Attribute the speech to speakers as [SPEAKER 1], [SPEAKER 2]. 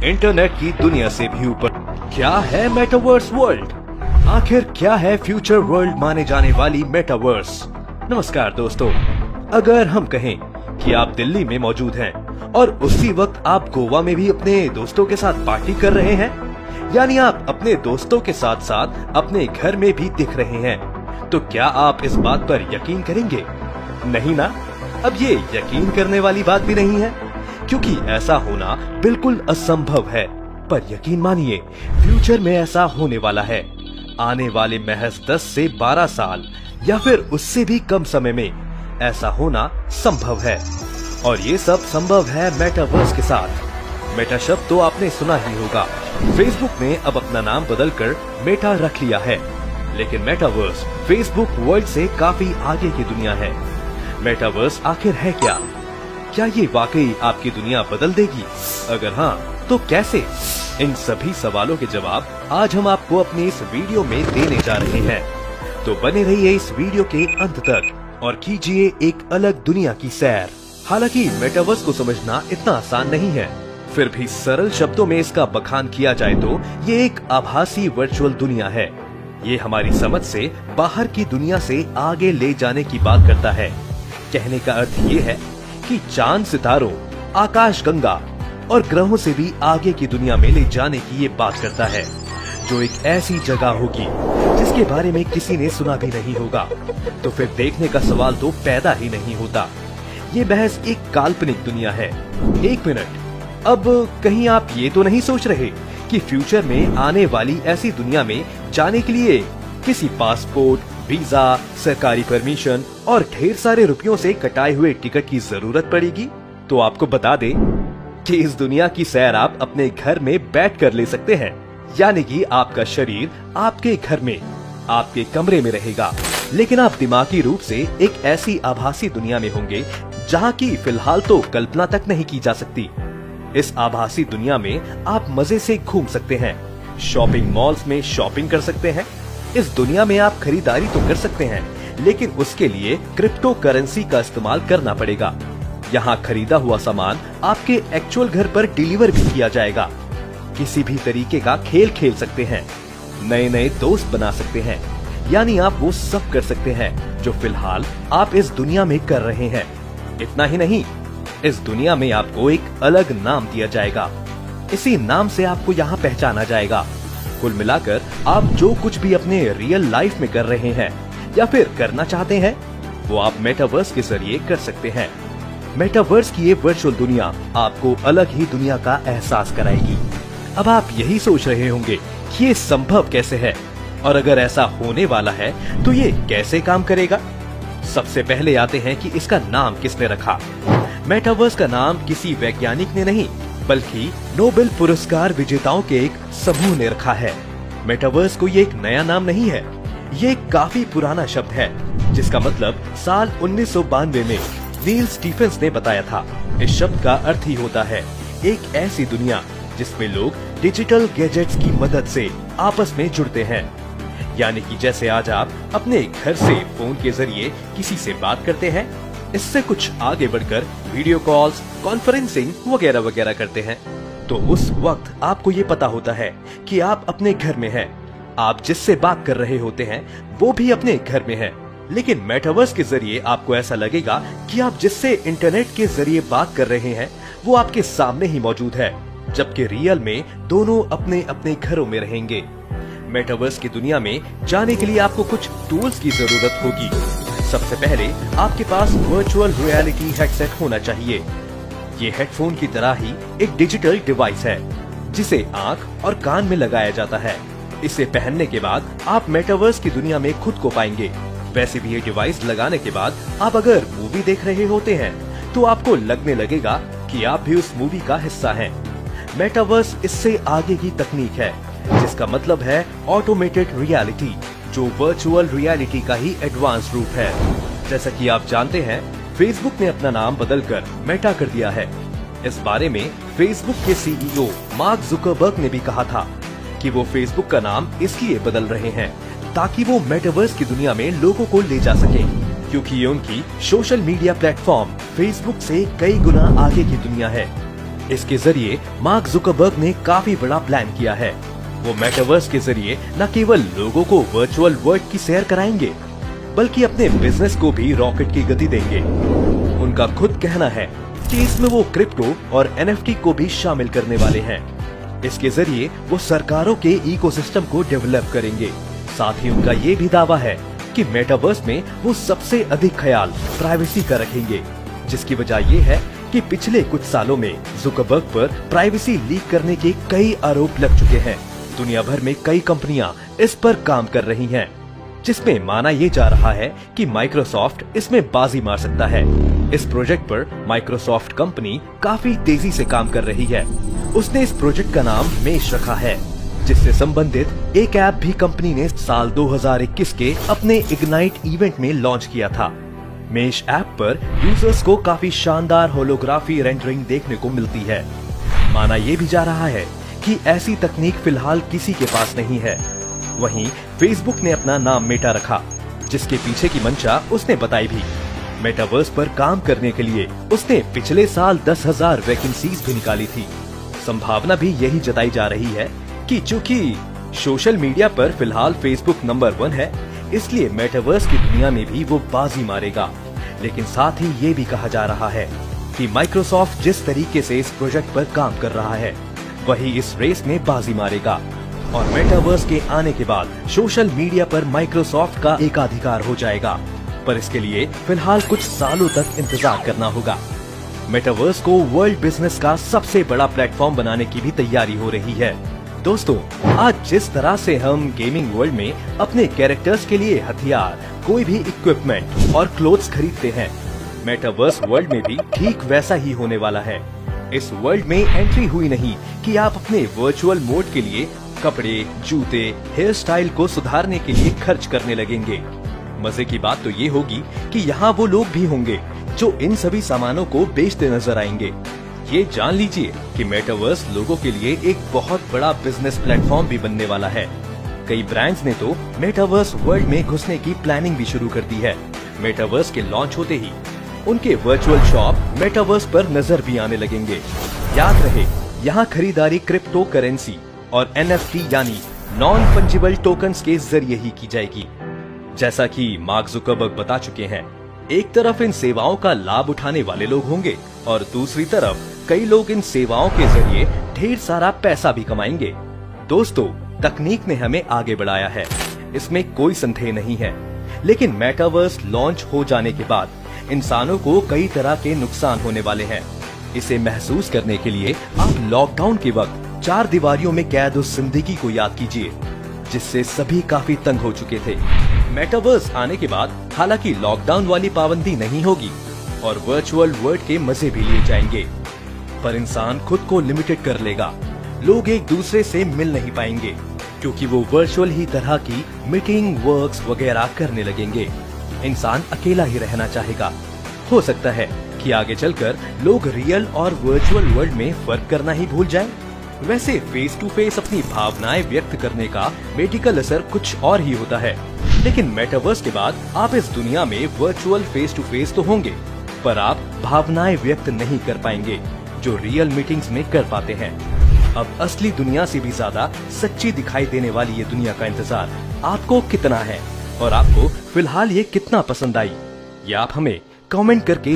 [SPEAKER 1] Internet की दुनिया से भी ऊपर। क्या है मेटावर्स वर्ल्ड? आखिर क्या है फ्यूचर वर्ल्ड माने जाने वाली मेटावर्स? नमस्कार दोस्तों, अगर हम कहें कि आप दिल्ली में मौजूद हैं और उसी वक्त आप गोवा में भी अपने दोस्तों के साथ पार्टी कर रहे हैं, यानी आप अपने दोस्तों के साथ साथ अपने घर में भी दिख रहे हैं, तो क्या आप इस बात पर यकीन करेंगे? नहीं ना। अब ये यकीन करने वाली बात भी नहीं है, क्योंकि ऐसा होना बिल्कुल असंभव है। पर यकीन मानिए, फ्यूचर में ऐसा होने वाला है। आने वाले महज 10 से 12 साल या फिर उससे भी कम समय में ऐसा होना संभव है। और ये सब संभव है मेटावर्स के साथ। मेटा शब्द तो आपने सुना ही होगा। फेसबुक ने अब अपना नाम बदलकर मेटा रख लिया है, लेकिन मेटावर्स फेसबुक वर्ल्ड से काफी आगे की दुनिया है। मेटावर्स आखिर है क्या? क्या ये वाकई आपकी दुनिया बदल देगी? अगर हाँ, तो कैसे? इन सभी सवालों के जवाब आज हम आपको अपनी इस वीडियो में देने जा रहे हैं। तो बने रहिए इस वीडियो के अंत तक और कीजिए एक अलग दुनिया की सैर। हालांकि मेटावर्स को समझना इतना आसान नहीं है, फिर भी सरल शब्दों में इसका बखान किया जाए तो ये एक आभासी वर्चुअल दुनिया है। ये हमारी समझ से बाहर की दुनिया से आगे ले जाने की बात करता है। कहने का अर्थ ये है कि चांद, सितारों, आकाश गंगा और ग्रहों से भी आगे की दुनिया में ले जाने की ये बात करता है, जो एक ऐसी जगह होगी जिसके बारे में किसी ने सुना भी नहीं होगा। तो फिर देखने का सवाल तो पैदा ही नहीं होता। ये महज एक काल्पनिक दुनिया है। एक मिनट, अब कहीं आप ये तो नहीं सोच रहे कि फ्यूचर में आने वाली ऐसी दुनिया में जाने के लिए किसी पासपोर्ट, वीजा, सरकारी परमिशन और ढेर सारे रुपयों से कटाए हुए टिकट की जरूरत पड़ेगी? तो आपको बता दें कि इस दुनिया की सैर आप अपने घर में बैठ कर ले सकते हैं। यानी कि आपका शरीर आपके घर में, आपके कमरे में रहेगा, लेकिन आप दिमागी रूप से एक ऐसी आभासी दुनिया में होंगे जहाँ की फिलहाल तो कल्पना तक नहीं की जा सकती। इस आभासी दुनिया में आप मजे से घूम सकते हैं, शॉपिंग मॉल्स में शॉपिंग कर सकते हैं। इस दुनिया में आप खरीदारी तो कर सकते हैं, लेकिन उसके लिए क्रिप्टो करेंसी का इस्तेमाल करना पड़ेगा। यहाँ खरीदा हुआ सामान आपके एक्चुअल घर पर डिलीवर भी किया जाएगा। किसी भी तरीके का खेल खेल सकते हैं, नए नए दोस्त बना सकते हैं, यानी आप वो सब कर सकते हैं जो फिलहाल आप इस दुनिया में कर रहे हैं। इतना ही नहीं, इस दुनिया में आपको एक अलग नाम दिया जाएगा। इसी नाम से आपको यहाँ पहचाना जाएगा। कुल मिलाकर आप जो कुछ भी अपने रियल लाइफ में कर रहे हैं या फिर करना चाहते हैं, वो आप मेटावर्स के जरिए कर सकते हैं। मेटावर्स की ये वर्चुअल दुनिया आपको अलग ही दुनिया का एहसास कराएगी। अब आप यही सोच रहे होंगे कि ये संभव कैसे है, और अगर ऐसा होने वाला है तो ये कैसे काम करेगा? सबसे पहले आते हैं कि इसका नाम किसने रखा। मेटावर्स का नाम किसी वैज्ञानिक ने नहीं, बल्कि नोबेल पुरस्कार विजेताओं के एक समूह ने रखा है। मेटावर्स को ये एक नया नाम नहीं है, ये एक काफी पुराना शब्द है, जिसका मतलब साल 1992 में नील स्टीफेंस ने बताया था। इस शब्द का अर्थ ही होता है एक ऐसी दुनिया जिसमें लोग डिजिटल गैजेट्स की मदद से आपस में जुड़ते हैं। यानी कि जैसे आज आप अपने घर से फोन के जरिए किसी से बात करते हैं, इससे कुछ आगे बढ़कर वीडियो कॉल्स, कॉन्फ्रेंसिंग वगैरह वगैरह करते हैं, तो उस वक्त आपको ये पता होता है कि आप अपने घर में हैं। आप जिससे बात कर रहे होते हैं वो भी अपने घर में है। लेकिन मेटावर्स के जरिए आपको ऐसा लगेगा कि आप जिससे इंटरनेट के जरिए बात कर रहे हैं वो आपके सामने ही मौजूद है, जबकि रियल में दोनों अपने अपने घरों में रहेंगे। मेटावर्स की दुनिया में जाने के लिए आपको कुछ टूल्स की जरूरत होगी। सबसे पहले आपके पास वर्चुअल रियलिटी हेडसेट होना चाहिए। ये हेडफोन की तरह ही एक डिजिटल डिवाइस है, जिसे आंख और कान में लगाया जाता है। इसे पहनने के बाद आप मेटावर्स की दुनिया में खुद को पाएंगे। वैसे भी ये डिवाइस लगाने के बाद आप अगर मूवी देख रहे होते हैं तो आपको लगने लगेगा कि आप भी उस मूवी का हिस्सा हैं। मेटावर्स इससे आगे की तकनीक है, जिसका मतलब है ऑटोमेटेड रियलिटी, जो वर्चुअल रियलिटी का ही एडवांस रूप है। जैसा कि आप जानते हैं, फेसबुक ने अपना नाम बदलकर मेटा कर दिया है। इस बारे में फेसबुक के सीईओ मार्क जुकरबर्ग ने भी कहा था कि वो फेसबुक का नाम इसलिए बदल रहे हैं ताकि वो मेटावर्स की दुनिया में लोगों को ले जा सके, क्योंकि ये उनकी सोशल मीडिया प्लेटफॉर्म फेसबुक से कई गुना आगे की दुनिया है। इसके जरिए मार्क जुकरबर्ग ने काफी बड़ा प्लान किया है। वो मेटावर्स के जरिए न केवल लोगों को वर्चुअल वर्ल्ड की सैर कराएंगे, बल्कि अपने बिजनेस को भी रॉकेट की गति देंगे। उनका खुद कहना है कि इसमें वो क्रिप्टो और NFT को भी शामिल करने वाले हैं। इसके जरिए वो सरकारों के इकोसिस्टम को डेवलप करेंगे। साथ ही उनका ये भी दावा है कि मेटावर्स में वो सबसे अधिक ख्याल प्राइवेसी का रखेंगे, जिसकी वजह ये है कि पिछले कुछ सालों में जुकरबर्ग पर प्राइवेसी लीक करने के कई आरोप लग चुके हैं। दुनिया भर में कई कंपनियां इस पर काम कर रही हैं, जिसमें माना ये जा रहा है कि माइक्रोसॉफ्ट इसमें बाजी मार सकता है। इस प्रोजेक्ट पर माइक्रोसॉफ्ट कंपनी काफी तेजी से काम कर रही है। उसने इस प्रोजेक्ट का नाम मेश रखा है, जिससे संबंधित एक ऐप भी कंपनी ने साल 2021 के अपने इग्नाइट इवेंट में लॉन्च किया था। मेश ऐप पर यूजर्स को काफी शानदार होलोग्राफी रेंडरिंग देखने को मिलती है। माना ये भी जा रहा है कि ऐसी तकनीक फिलहाल किसी के पास नहीं है। वहीं फेसबुक ने अपना नाम मेटा रखा, जिसके पीछे की मंशा उसने बताई भी। मेटावर्स पर काम करने के लिए उसने पिछले साल 10,000 वैकेंसीज भी निकाली थी। संभावना भी यही जताई जा रही है कि चूंकि सोशल मीडिया पर फिलहाल फेसबुक नंबर 1 है, इसलिए मेटावर्स की दुनिया में भी वो बाजी मारेगा। लेकिन साथ ही ये भी कहा जा रहा है कि माइक्रोसॉफ्ट जिस तरीके से इस प्रोजेक्ट पर काम कर रहा है, वही इस रेस में बाजी मारेगा और मेटावर्स के आने के बाद सोशल मीडिया पर माइक्रोसॉफ्ट का एकाधिकार हो जाएगा। पर इसके लिए फिलहाल कुछ सालों तक इंतजार करना होगा। मेटावर्स को वर्ल्ड बिजनेस का सबसे बड़ा प्लेटफॉर्म बनाने की भी तैयारी हो रही है। दोस्तों, आज जिस तरह से हम गेमिंग वर्ल्ड में अपने कैरेक्टर्स के लिए हथियार, कोई भी इक्विपमेंट और क्लोथ्स खरीदते हैं, मेटावर्स वर्ल्ड में भी ठीक वैसा ही होने वाला है। इस वर्ल्ड में एंट्री हुई नहीं कि आप अपने वर्चुअल मोड के लिए कपड़े, जूते, हेयर स्टाइल को सुधारने के लिए खर्च करने लगेंगे। मजे की बात तो ये होगी कि यहाँ वो लोग भी होंगे जो इन सभी सामानों को बेचते नजर आएंगे। ये जान लीजिए कि मेटावर्स लोगों के लिए एक बहुत बड़ा बिजनेस प्लेटफॉर्म भी बनने वाला है। कई ब्रांड्स ने तो मेटावर्स वर्ल्ड में घुसने की प्लानिंग भी शुरू कर दी है। मेटावर्स के लॉन्च होते ही उनके वर्चुअल शॉप मेटावर्स पर नजर भी आने लगेंगे। याद रहे, यहाँ खरीदारी क्रिप्टो करेंसी और NFT यानी नॉन फंजिबल टोकन्स के जरिए ही की जाएगी। जैसा कि मार्क जुकरबर्ग बता चुके हैं, एक तरफ इन सेवाओं का लाभ उठाने वाले लोग होंगे और दूसरी तरफ कई लोग इन सेवाओं के जरिए ढेर सारा पैसा भी कमाएंगे। दोस्तों, तकनीक ने हमें आगे बढ़ाया है, इसमें कोई संदेह नहीं है। लेकिन मेटावर्स लॉन्च हो जाने के बाद इंसानों को कई तरह के नुकसान होने वाले हैं। इसे महसूस करने के लिए आप लॉकडाउन के वक्त 4 दीवारियों में कैद उस जिंदगी को याद कीजिए, जिससे सभी काफी तंग हो चुके थे। मेटावर्स आने के बाद हालांकि लॉकडाउन वाली पाबंदी नहीं होगी और वर्चुअल वर्ल्ड के मजे भी लिए जाएंगे, पर इंसान खुद को लिमिटेड कर लेगा। लोग एक दूसरे से मिल नहीं पाएंगे क्योंकि वो वर्चुअल ही तरह की मीटिंग, वर्क्स वगैरह करने लगेंगे। इंसान अकेला ही रहना चाहेगा। हो सकता है कि आगे चलकर लोग रियल और वर्चुअल वर्ल्ड में फर्क करना ही भूल जाएं। वैसे फेस टू फेस अपनी भावनाएं व्यक्त करने का मेडिकल असर कुछ और ही होता है, लेकिन मेटावर्स के बाद आप इस दुनिया में वर्चुअल फेस टू फेस तो होंगे, पर आप भावनाएं व्यक्त नहीं कर पाएंगे जो रियल मीटिंग्स में कर पाते हैं। अब असली दुनिया से भी ज्यादा सच्ची दिखाई देने वाली ये दुनिया का इंतजार आपको कितना है और आपको फिलहाल ये कितना पसंद आई, ये आप हमें कमेंट करके